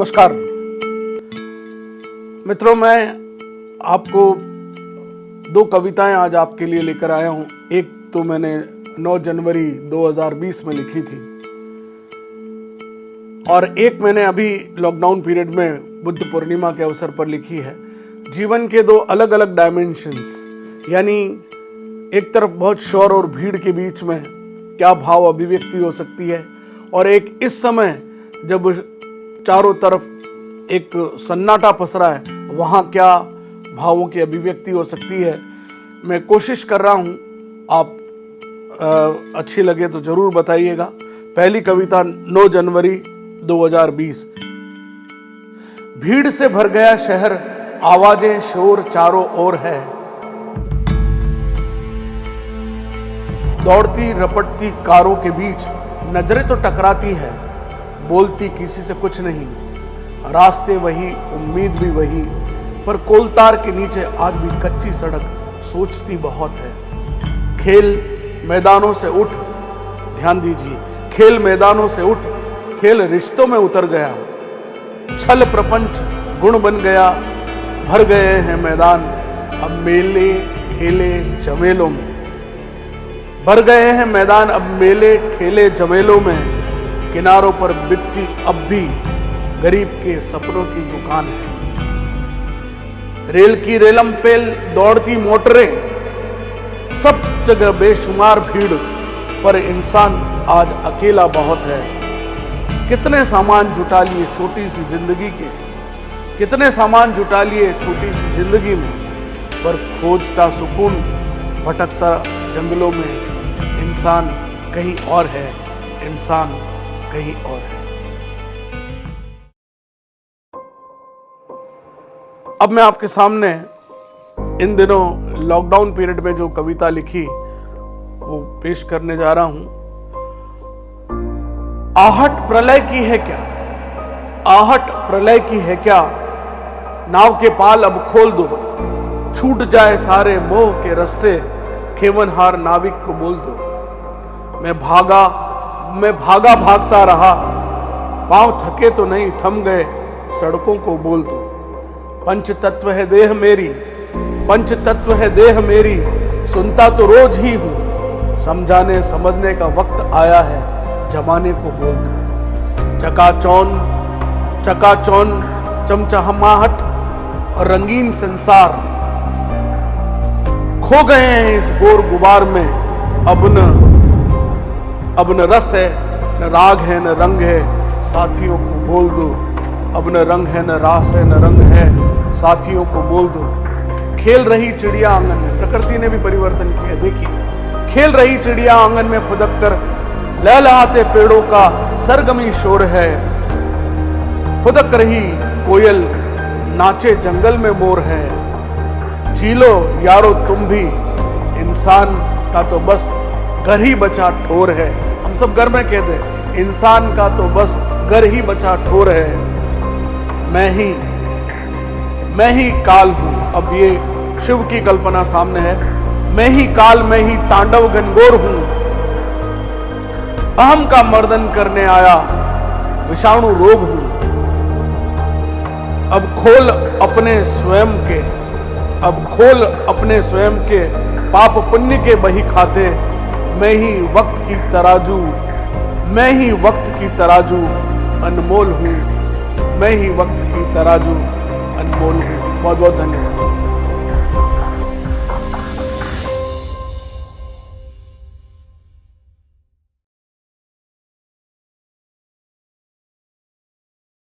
नमस्कार मित्रों, मैं आपको दो कविताएं आज आपके लिए लेकर आया हूं। एक तो मैंने 9 जनवरी 2020 में लिखी थी और एक मैंने अभी लॉकडाउन पीरियड में बुद्ध पूर्णिमा के अवसर पर लिखी है। जीवन के दो अलग अलग डायमेंशंस, यानी एक तरफ बहुत शोर और भीड़ के बीच में क्या भाव अभिव्यक्ति हो सकती है, और एक इस समय जब चारों तरफ एक सन्नाटा पसरा है, वहाँ क्या भावों की अभिव्यक्ति हो सकती है। मैं कोशिश कर रहा हूँ, आप अच्छी लगे तो जरूर बताइएगा। पहली कविता 9 जनवरी 2020। भीड़ से भर गया शहर, आवाजें शोर चारों ओर है, दौड़ती रपटती कारों के बीच नजरें तो टकराती है, बोलती किसी से कुछ नहीं, रास्ते वही उम्मीद भी वही, पर कोलतार के नीचे आज भी कच्ची सड़क सोचती बहुत है। खेल मैदानों से उठ, ध्यान दीजिए, खेल मैदानों से उठ, खेल रिश्तों में उतर गया, छल प्रपंच गुण बन गया, भर गए हैं मैदान अब मेले ठेले जमेलों में, भर गए हैं मैदान अब मेले ठेले जमेलों में, किनारों पर बिकती अब भी गरीब के सपनों की दुकान है। रेल की रेलम पेल दौड़ती मोटरें, सब जगह बेशुमार भीड़, पर इंसान आज अकेला बहुत है। कितने सामान जुटा लिए छोटी सी जिंदगी के, कितने सामान जुटा लिए छोटी सी जिंदगी में, पर खोजता सुकून भटकता जंगलों में, इंसान कहीं और है, इंसान कहीं और है। अब मैं आपके सामने इन दिनों लॉकडाउन पीरियड में जो कविता लिखी वो पेश करने जा रहा हूं। आहट प्रलय की है क्या, आहट प्रलय की है क्या, नाव के पाल अब खोल दो, छूट जाए सारे मोह के रस्से, खेवनहार नाविक को बोल दो। मैं भागा भागता रहा, पांव थके तो नहीं थम गए, सड़कों को बोल दो। पंच तत्व है देह मेरी, पंच तत्व है देह मेरी, सुनता तो रोज ही हूं, समझाने समझने का वक्त आया है, जमाने को बोल दो। चकाचौन चमचमाहट और रंगीन संसार खो गए हैं इस गोर गुबार में, अब न रस है न राग है न रंग है, साथियों को बोल दो। अब न रंग है न रास है न रंग है, साथियों को बोल दो। खेल रही चिड़िया आंगन में, प्रकृति ने भी परिवर्तन किया, देखिए। खेल रही चिड़िया आंगन में फुदक कर, लहलहाते पेड़ों का सरगमी शोर है, फुदक रही कोयल, नाचे जंगल में मोर है। झीलो यारो तुम भी, इंसान का तो बस घर ही बचा ठोर है। हम सब घर में कहते हैं, इंसान का तो बस घर ही बचा ठोर है। मैं ही काल हूं, अब ये शिव की कल्पना सामने है। मैं ही काल, मैं ही तांडव घनघोर हूं, अहम का मर्दन करने आया विषाणु रोग हूं। अब खोल अपने स्वयं के पाप पुण्य के बही खाते, मैं ही वक्त की तराजू अनमोल हूं, मैं ही वक्त की तराजू अनमोल हूं। बहुत बहुत धन्यवाद।